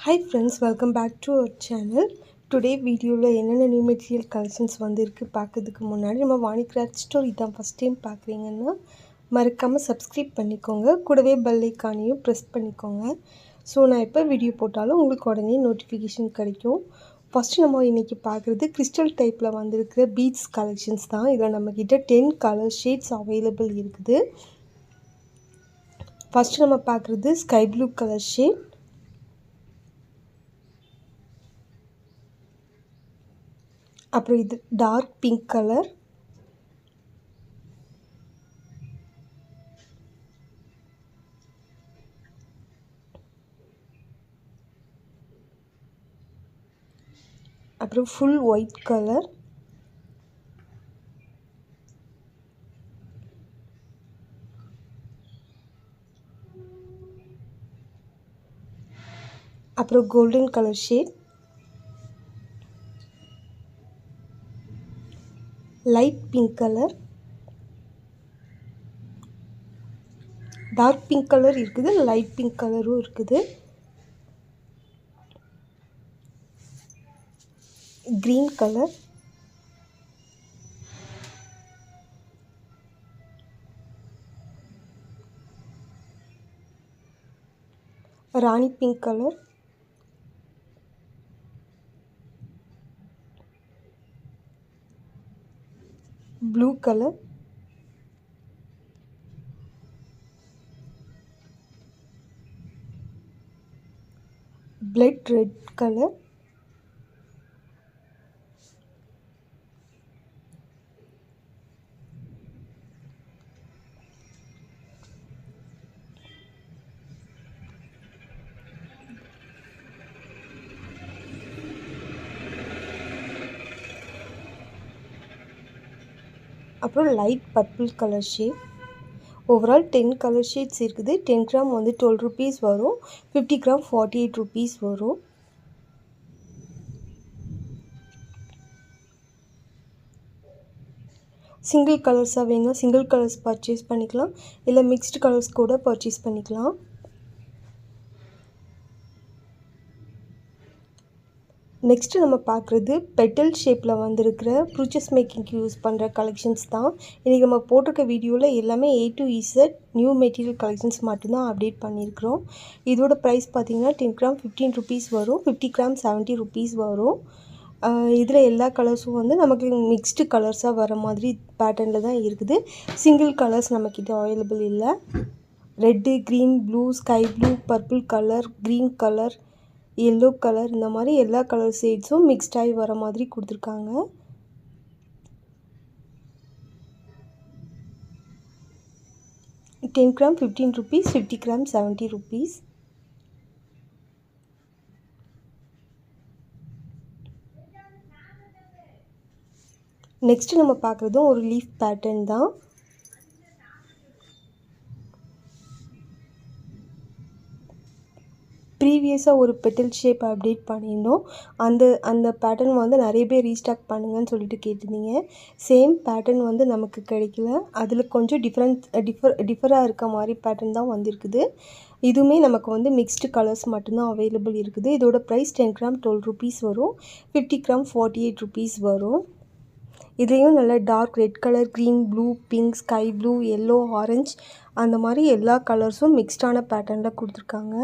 Hi friends, welcome back to our channel. Today video la enna new material collections vandirukku paakradhukku munadi nama Vani Craft Store idan first time paakringa மறக்காம subscribe பண்ணிக்கோங்க கூடவே bell icon-ஐயும் press பண்ணிக்கோங்க so நான் எப்ப video போட்டாலும் உங்களுக்கு உடனே notification கிடைக்கும் first நம்ம இன்னைக்கு பார்க்கிறது crystal typeல வந்திருக்கிற beads collections தான் இதுல நம்ம கிட்ட 10 color shades available இருக்குது first நம்ம பார்க்கிறது sky blue color shade அப்புறம் இது dark pink color அப்புறம் full white color அப்புறம் golden color shade light pink color dark pink color இருக்குது light pink colorவும் இருக்குது green color rani pink color blue color blood red color அப்புறம் light purple color shade overall 10 color shades இருக்குது 10 gram வந்து 12 rupees வரும் 50 gram 48 rupees வரும் single colors வேணும்னா single colors purchase பண்ணிக்கலாம் இல்ல mixed colors கூட purchase பண்ணிக்கலாம் next நம்ம பார்க்கிறது petal shapeல வந்திருக்கிற brooches making யூஸ் பண்ற collections தான் இன்னைக்கு நம்ம போட்டுக்க வீடியோல எல்லாமே A to Z new material collections மட்டும் தான் அப்டேட் பண்ணிருக்கோம் இதோட பிரைஸ் பாத்தீங்கன்னா 10 gram 15 rupees வரும் 50 gram 70 rupees வரும் இதுல எல்லா கலர்ஸும் வந்து நமக்கு மிக்ஸ்ட் கலர்ஸா வர மாதிரி பேட்டர்ன்ல தான் இருக்குது சிங்கிள் கலர்ஸ் நமக்கிட்ட அவேilable இல்ல red green blue sky blue purple color green color yellow color இந்த மாதிரி எல்லா கலர் ஷேட்ஸும் மிக்ஸ்ட் ஆயி வர மாதிரி கொடுத்திருக்காங்க 10 gram 15 rupees 50 gram 70 rupees next நம்ம பார்க்கிறது ஒரு லீஃப் பேட்டர்ன் தான் ப்ரீவியஸா ஒரு பெட்டல் ஷேப் அப்டேட் பண்ணிருந்தோம் அந்த பேட்டர்ன் வந்து நிறைய பேர் ரீஸ்டாக் பண்ணுங்கன்னு சொல்லிட்டு கேட்டிருந்தீங்க சேம் பேட்டர்ன் வந்து நமக்கு கிடைக்கல அதுல கொஞ்சம் டிஃபரா இருக்க மாதிரி பேட்டர்ன் தான் வந்திருக்குது இதுமே நமக்கு வந்து மிக்ஸ்ட் கலர்ஸ் மட்டும் தான் அவேilable இருக்குது இதோட பிரைஸ் 10 gram 12 rupees வரும் 50 gram 48 rupees வரும் இதுலயும் நல்ல dark red colour green blue pink sky blue yellow orange அந்த மாதிரி எல்லா கலர்ஸும் மிக்ஸ்டான பேட்டர்ன்ல கொடுத்திருக்காங்க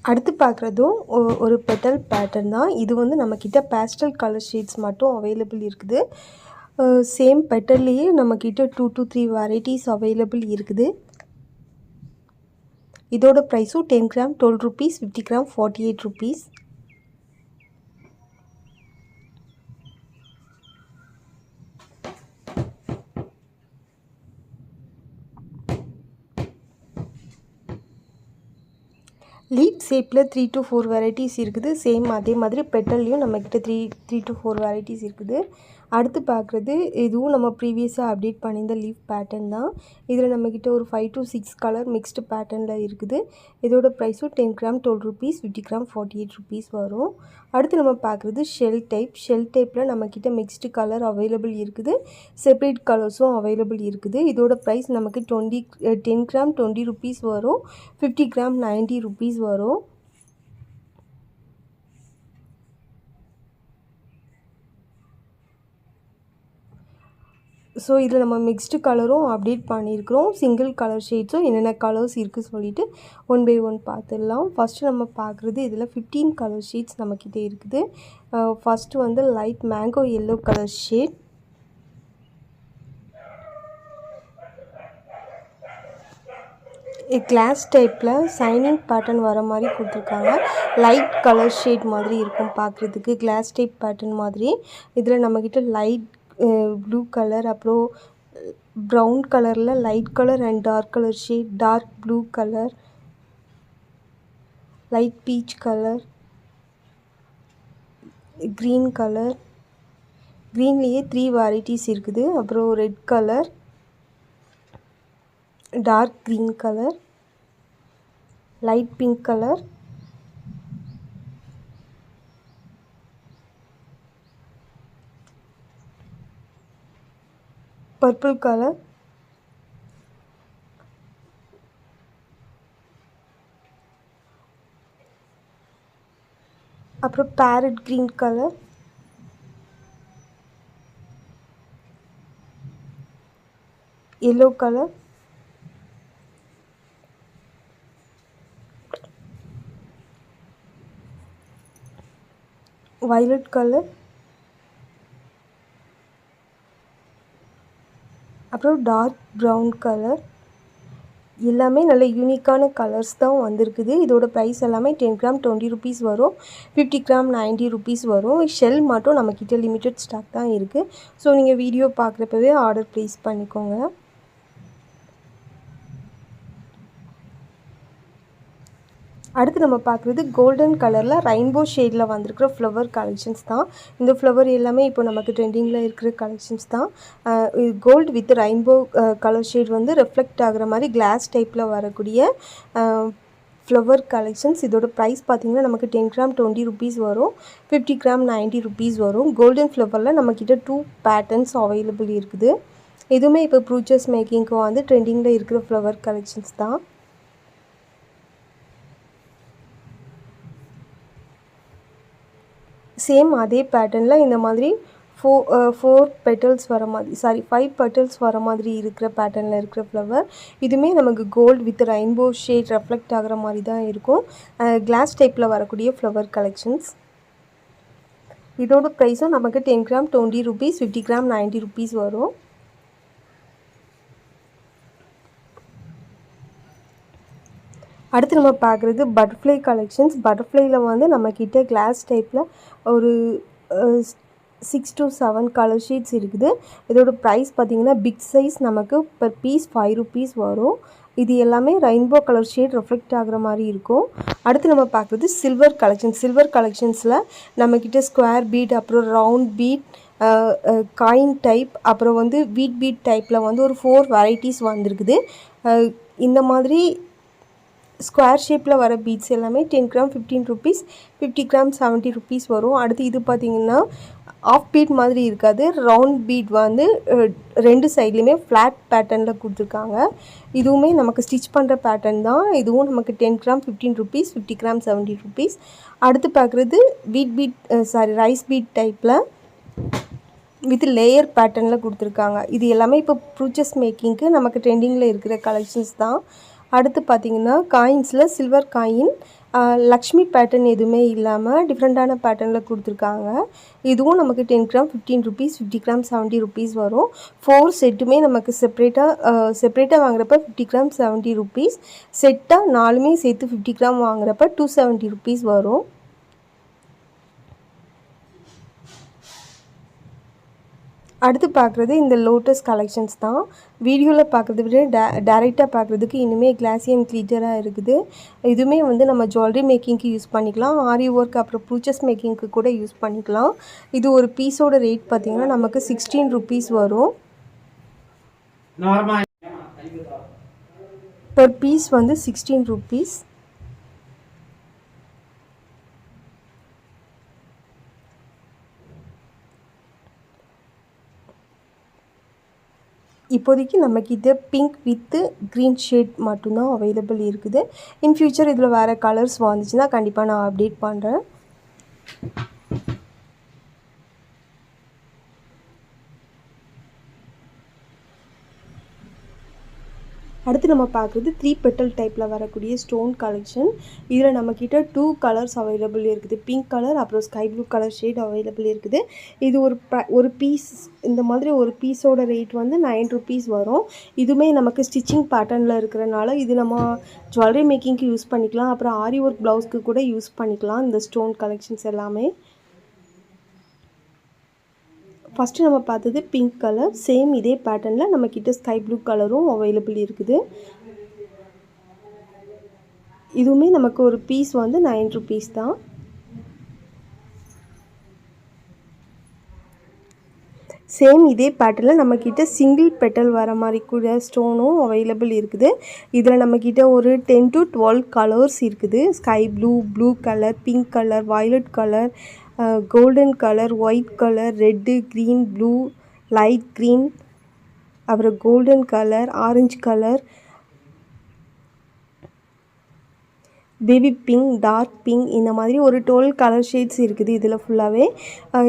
அடுத்து பார்க்கிறதும் ஒரு பெட்டல் பேட்டர்ன் தான் இது வந்து நமக்கிட்ட pastel color shades மட்டும் அவேilable இருக்குது சேம் பெட்டல்லையே நமக்கிட்ட 2 to 3 varieties அவேilable இருக்குது இதோட பிரைஸும் 10 gram 12 rupees 50 gram 48 rupees leaf ஷேப்ல 3 to 4 varieties இருக்குது சேம் அதே மாதிரி பெட்டல்லையும் நமக்கிட்ட 3 to 4 varieties இருக்குது அடுத்து பார்க்குறது இதுவும் நம்ம ப்ரீவியஸாக அப்டேட் பண்ணியிருந்த லீஃப் பேட்டர்ன் தான். இதில் நம்மக்கிட்ட ஒரு 5 to 6 கலர் மிக்ஸ்டு பேட்டர்னில் இருக்குது. இதோட ப்ரைஸும் 10 கிராம் 12 ருபீஸ், 50 கிராம் 48 ருபீஸ் வரும். அடுத்து நம்ம பார்க்குறது ஷெல் டைப்பில் நம்மக்கிட்ட மிக்ஸ்டு கலர் அவைலபிள் இருக்குது. செப்பரேட் கலர்ஸும் அவைலபிள் இருக்குது. இதோட ப்ரைஸ் நமக்கு 10 கிராம் 20 ருபீஸ் வரும், 50 கிராம் 90 ருபீஸ் வரும். ஸோ இதில் நம்ம மிக்ஸ்டு கலரும் அப்டேட் பண்ணியிருக்கிறோம். சிங்கிள் கலர் ஷேட்ஸும் என்னென்ன கலர்ஸ் இருக்குது சொல்லிவிட்டு ஒன் பை ஒன் பார்த்துடலாம். ஃபஸ்ட்டு நம்ம பார்க்குறது இதில் 15 கலர் ஷேட்ஸ் நம்மக்கிட்ட இருக்குது. ஃபஸ்ட்டு வந்து light mango yellow colour shade, glass டைப்பில் சைனிங் பேட்டர்ன் வர மாதிரி கொடுத்துருக்காங்க. லைட் கலர் ஷேட் மாதிரி இருக்கும் பார்க்குறதுக்கு, கிளாஸ் டைப் பேட்டர்ன் மாதிரி. இதில் நம்மக்கிட்ட லைட் ப்ளூ கலர், அப்புறம் ப்ரௌன் கலரில் light colour and dark colour shade, dark blue colour, light peach colour, green colour, க்ரீன்லேயே 3 வெரைட்டிஸ் இருக்குது. அப்புறம் red colour, dark green colour, light pink colour, purple colour, அப்புறம் parrot green colour, yellow colour, violet colour, அப்புறம் dark brown colour. எல்லாமே நல்ல யூனிக்கான colours தான் வந்திருக்குது. இதோட ப்ரைஸ் எல்லாமே 10 கிராம் 20 ருபீஸ் வரும், 50 கிராம் 90 ருபீஸ் வரும். ஷெல் மட்டும் நம்மக்கிட்ட லிமிட்டட் ஸ்டாக் தான் இருக்குது. ஸோ நீங்கள் வீடியோ பார்க்குறப்பவே ஆர்டர் ப்ளேஸ் பண்ணிக்கோங்க. அடுத்து நம்ம பார்க்குறது கோல்டன் கலரில் ரெயின்போ ஷேடில் வந்திருக்கிற ஃப்ளவர் கலெக்ஷன்ஸ் தான். இந்த ஃப்ளவர் எல்லாமே இப்போ நமக்கு ட்ரெண்டிங்கில் இருக்கிற கலெக்ஷன்ஸ் தான். Gold with rainbow colour shade வந்து ரெஃப்ளெக்ட் ஆகிற மாதிரி கிளாஸ் டைப்பில் வரக்கூடிய ஃப்ளவர் கலெக்ஷன்ஸ். இதோட ப்ரைஸ் பார்த்திங்கன்னா நமக்கு 10 கிராம் 20 ருபீஸ் வரும், 50 கிராம் 90 ருபீஸ் வரும். கோல்டன் ஃப்ளவரில் நம்மக்கிட்ட 2 பேட்டர்ன்ஸ் அவைலபிள் இருக்குது. இதுவுமே இப்போ ப்ரூச்சஸ் மேக்கிங்க்கு வந்து ட்ரெண்டிங்கில் இருக்கிற ஃப்ளவர் கலெக்ஷன்ஸ் தான். சேம் அதே பேட்டர்னில் இந்த மாதிரி 4 பெட்டல்ஸ் வர மாதிரி, 5 பெட்டல்ஸ் வர மாதிரி இருக்கிற பேட்டர்னில் இருக்கிற ஃப்ளவர். இதுவுமே நமக்கு gold with rainbow shade reflect ஆகிற மாதிரி தான் இருக்கும். கிளாஸ் டைப்பில் வரக்கூடிய ஃப்ளவர் கலெக்ஷன்ஸ். இதோட ப்ரைஸும் நமக்கு 10 கிராம் 20 ருபீஸ், 50 கிராம் 90 ருபீஸ் வரும். அடுத்து நம்ம பார்க்குறது பட்டர்ஃப்ளை கலெக்ஷன்ஸ். பட்டர்ஃப்ளையில் வந்து நம்மக்கிட்ட கிளாஸ் டைப்பில் ஒரு 6 to 7 கலர் ஷீட்ஸ் இருக்குது. இதோட ப்ரைஸ் பார்த்திங்கன்னா பிக் சைஸ் நமக்கு பர் பீஸ் 5 ருபீஸ் வரும். இது எல்லாமே ரெயின்போ கலர் ஷேட் ரெஃப்ளெக்ட் ஆகிற மாதிரி இருக்கும். அடுத்து நம்ம பார்க்குறது சில்வர் கலெக்ஷன்ஸில் நம்மக்கிட்ட ஸ்கொயர் பீட், அப்புறம் ரவுண்ட் பீட், காயின் டைப், அப்புறம் வந்து வீட் பீட் டைப்பில் வந்து ஒரு 4 வெரைட்டிஸ் வந்திருக்குது. இந்த மாதிரி ஸ்கொயர் ஷேப்பில் வர பீட்ஸ் எல்லாமே 10 கிராம் 15 ருபீஸ், 50 கிராம் 70 ருபீஸ் வரும். அடுத்து இது பார்த்திங்கன்னா ஆஃப் பீட் மாதிரி இருக்காது, ரவுண்ட் பீட் வந்து 2 சைட்லேயுமே ஃப்ளாட் பேட்டர்னில் கொடுத்துருக்காங்க. இதுவுமே நமக்கு ஸ்டிச் பண்ணுற பேட்டர்ன் தான். இதுவும் நமக்கு 10 கிராம் 15 ருபீஸ், 50 கிராம் 70 ருபீஸ். அடுத்து பார்க்குறது ரைஸ் பீட் டைப்பில் வித் லேயர் பேட்டர்னில் கொடுத்துருக்காங்க. இது எல்லாமே இப்போ ப்ரூச்சஸ் மேக்கிங்க்கு நமக்கு ட்ரெண்டிங்கில் இருக்கிற கலெக்ஷன்ஸ் தான். அடுத்து பார்த்திங்கன்னா காயின்ஸில் சில்வர் காயின் லக்ஷ்மி பேட்டர்ன் எதுவுமே இல்லாமல் டிஃப்ரெண்ட்டான பேட்டர்னில் கொடுத்துருக்காங்க. இதுவும் நமக்கு 10 கிராம் 15 ருபீஸ், 50 கிராம் 70 ருபீஸ் வரும். 4 செட்டுமே நமக்கு செப்பரேட்டாக வாங்குறப்ப 50 கிராம் 70 ருபீஸ், செட்டாக 4மே சேர்த்து 50 கிராம் வாங்குறப்ப 270 ருபீஸ் வரும். அடுத்து பார்க்குறது இந்த லோட்டஸ் கலெக்ஷன்ஸ் தான். வீடியோவில் பார்க்குறத விட டைரெக்டாக பார்க்குறதுக்கு இன்னுமே கிளாஸி அண்ட் கிளிட்டராக இருக்குது. இதுவுமே வந்து நம்ம ஜுவல்லரி மேக்கிங்க்கு யூஸ் பண்ணிக்கலாம். ஆரி ஒர்க் அப்புறம் ப்ரூச்சஸ் மேக்கிங்க்கு கூட யூஸ் பண்ணிக்கலாம். இது ஒரு பீஸோட ரேட் பார்த்திங்கன்னா நமக்கு 16 rupees வரும். பெர் பீஸ் வந்து 16 rupees. இப்போதைக்கு நம்மக்கிட்ட பிங்க் வித்து க்ரீன் ஷேட் மட்டும்தான் அவைலபிள் இருக்குது. இன் ஃப்யூச்சர் இதில் வேறு கலர்ஸ் வந்துச்சுன்னா கண்டிப்பாக நான் அப்டேட் பண்ணுறேன். அடுத்து நம்ம பார்க்குறது 3 petal டைப்பில் வரக்கூடிய ஸ்டோன் கலெக்ஷன். இதில் நம்மக்கிட்ட 2 கலர்ஸ் அவைலபிள் இருக்குது. பிங்க் கலர் அப்புறம் sky blue colour shade available இருக்குது. இது ஒரு பீஸ் இந்த மாதிரி ஒரு பீஸோட ரேட் வந்து 9 rupees வரும். இதுவுமே நமக்கு ஸ்டிச்சிங் பேட்டர்னில் இருக்கிறனால இது நம்ம ஜுவல்லரி மேக்கிங்க்கு யூஸ் பண்ணிக்கலாம். அப்புறம் ஆரி ஒர்க் ப்ளவுஸ்க்கு கூட யூஸ் பண்ணிக்கலாம் இந்த ஸ்டோன் கலெக்ஷன்ஸ் எல்லாமே. ஃபஸ்ட்டு நம்ம பார்த்தது பிங்க் கலர். சேம் இதே பேட்டர்னில் நம்மக்கிட்ட ஸ்கை ப்ளூ கலரும் அவைலபிள் இருக்குது. இதுவுமே நமக்கு ஒரு பீஸ் வந்து 9 rupees தான். சேம் இதே பேட்டர்னில் நம்மக்கிட்ட சிங்கிள் பெட்டல் வர மாதிரி கூட ஸ்டோனும் அவைலபிள் இருக்குது. இதில் நம்மக்கிட்ட ஒரு 10 to 12 கலர்ஸ் இருக்குது. Sky blue, blue colour, pink colour, violet colour, golden colour, white colour, red, green, blue, light green, அப்புறம் golden colour, orange colour, baby pink, dark pink, இந்த மாதிரி ஒரு 12 கலர் ஷேட்ஸ் இருக்குது இதில் ஃபுல்லாகவே.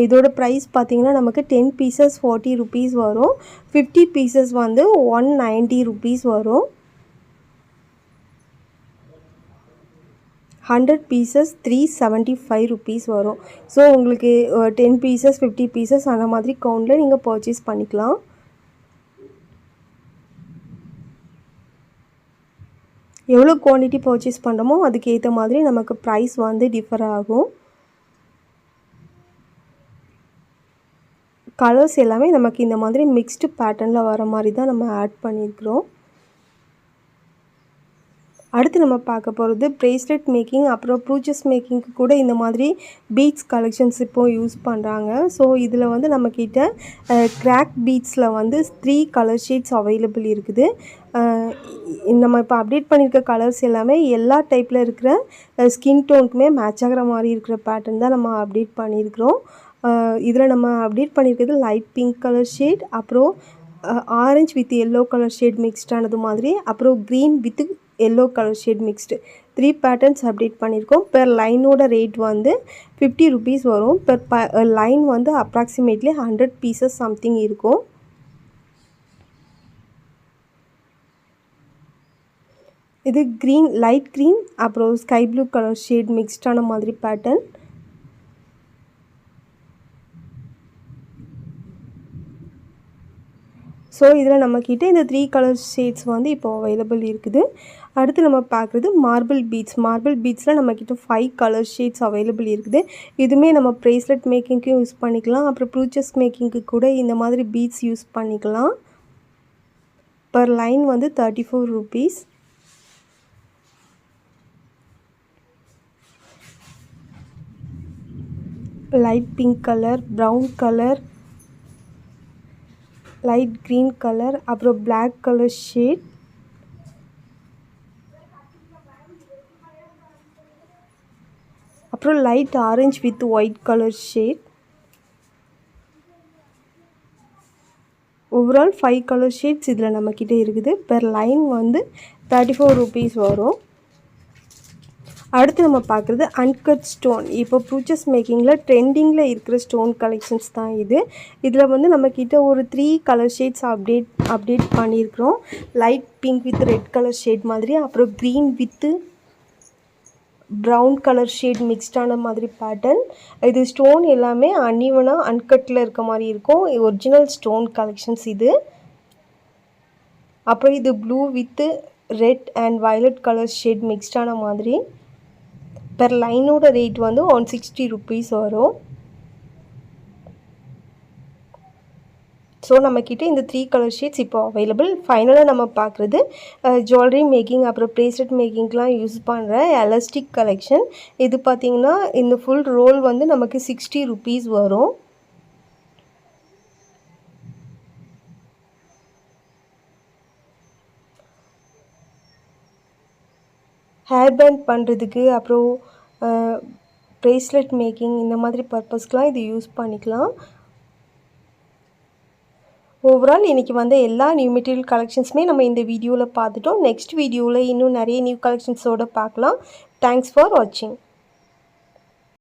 இதோட ப்ரைஸ் பார்த்திங்கன்னா நமக்கு 10 pieces 40 rupees வரும். 50 pieces வந்து 190 rupees வரும். 100 pieces 375 rupees வரும். ஸோ உங்களுக்கு 10 pieces 50 pieces அந்த மாதிரி கவுண்டில் நீங்கள் பர்ச்சேஸ் பண்ணிக்கலாம். எவ்வளோ குவான்டிட்டி பர்ச்சேஸ் பண்ணுறோமோ அதுக்கு ஏற்ற மாதிரி நமக்கு ப்ரைஸ் வந்து டிஃபர் ஆகும். கலர்ஸ் எல்லாமே நமக்கு இந்த மாதிரி மிக்ஸ்டு பேட்டர்னில் வர மாதிரி தான் நம்ம ஆட் பண்ணியிருக்கிறோம். அடுத்து நம்ம பார்க்க போகிறது ப்ரேஸ்லெட் மேக்கிங் அப்புறம் ப்ரூச்சஸ் மேக்கிங்க்கு கூட இந்த மாதிரி பீட்ஸ் கலெக்ஷன்ஸ் இப்போது யூஸ் பண்ணுறாங்க. ஸோ இதில் வந்து நம்மக்கிட்ட கிராக் பீட்ஸில் வந்து 3 கலர் ஷேட்ஸ் அவைலபிள் இருக்குது. நம்ம இப்போ அப்டேட் பண்ணியிருக்க கலர்ஸ் எல்லாமே எல்லா டைப்பில் இருக்கிற ஸ்கின் டோனுக்குமே மேட்ச் ஆகிற மாதிரி இருக்கிற பேட்டர்ன் தான் நம்ம அப்டேட் பண்ணியிருக்கிறோம். இதில் நம்ம அப்டேட் பண்ணியிருக்கிறது லைட் பிங்க் கலர் ஷேட், அப்புறம் orange with yellow colour shade மிக்ஸ்டானது மாதிரி, அப்புறம் green with yellow colour shade mixed 3 patterns update பண்ணியிருக்கோம். பெர் லைனோட ரேட் வந்து 50 rupees வரும். பெர் லைன் வந்து அப்ராக்சிமேட்லி 100 pieces சம்திங் இருக்கும். இது க்ரீன், லைட் க்ரீன் அப்புறம் ஸ்கை ப்ளூ கலர் ஷேட் மிக்ஸ்டான மாதிரி பேட்டர்ன். ஸோ இதில் நம்மக்கிட்ட இந்த 3 கலர் ஷேட்ஸ் வந்து இப்போ அவைலபிள் இருக்குது. அடுத்து நம்ம பார்க்குறது மார்பிள் பீட்ஸ். மார்பிள் பீட்ஸில் நம்மக்கிட்ட 5 கலர் ஷேட்ஸ் அவைலபிள் இருக்குது. இதுவுமே நம்ம ப்ரேஸ்லெட் மேக்கிங்க்கும் யூஸ் பண்ணிக்கலாம். அப்புறம் ப்ரூச்சஸ் மேக்கிங்க்கு கூட இந்த மாதிரி பீட்ஸ் யூஸ் பண்ணிக்கலாம். பர் லைன் வந்து 34 rupees. Light pink colour, brown colour, light green colour, அப்புறம் பிளாக் கலர் ஷேட், அப்புறம் light orange with white colour shade. Overall 5 colour shades இதில் நம்மக்கிட்ட இருக்குது. பெர் லைன் வந்து 34 rupees வரும். அடுத்து நம்ம பார்க்குறது அன்கட் ஸ்டோன். இப்போ ப்ரூச்சஸ் மேக்கிங்கில் ட்ரெண்டிங்கில் இருக்கிற ஸ்டோன் கலெக்ஷன்ஸ் தான் இது. இதில் வந்து நம்மக்கிட்ட ஒரு 3 கலர் ஷேட்ஸ் அப்டேட் பண்ணியிருக்கிறோம். Light pink with red colour shade மாதிரி, அப்புறம் green with brown colour shade மிக்ஸ்டான மாதிரி பேட்டர்ன். இது ஸ்டோன் எல்லாமே அன்இவனாக அன்கட்டில் இருக்க மாதிரி இருக்கும். ஒரிஜினல் ஸ்டோன் கலெக்ஷன்ஸ் இது. அப்புறம் இது blue with red and violet colour shade மிக்ஸ்டான மாதிரி. பெர் லைனோட ரேட் வந்து 160 rupees வரும். ஸோ நம்மக்கிட்ட இந்த 3 கலர் ஷீட்ஸ் இப்போ அவைலபிள். ஃபைனலாக நம்ம பார்க்குறது ஜுவல்லரி மேக்கிங் அப்புறம் ப்ரேஸ்லெட் மேக்கிங்க்கெலாம் யூஸ் பண்ணுற எலாஸ்டிக் கலெக்ஷன். இது பார்த்திங்கன்னா இந்த ஃபுல் ரோல் வந்து நமக்கு 60 ருபீஸ் வரும். ஹேர் பேண்ட் பண்ணுறதுக்கு அப்புறம் ப்ரேஸ்லெட் மேக்கிங் இந்த மாதிரி பர்பஸ்க்கெலாம் இது யூஸ் பண்ணிக்கலாம். ஓவரால் இன்றைக்கி வந்த எல்லா நியூ மெட்டீரியல் கலெக்ஷன்ஸுமே நம்ம இந்த வீடியோவில் பார்த்துட்டோம். நெக்ஸ்ட் வீடியோவில் இன்னும் நிறைய நியூ கலெக்ஷன்ஸோடு பார்க்கலாம். தேங்க்ஸ் ஃபார் வாட்சிங்.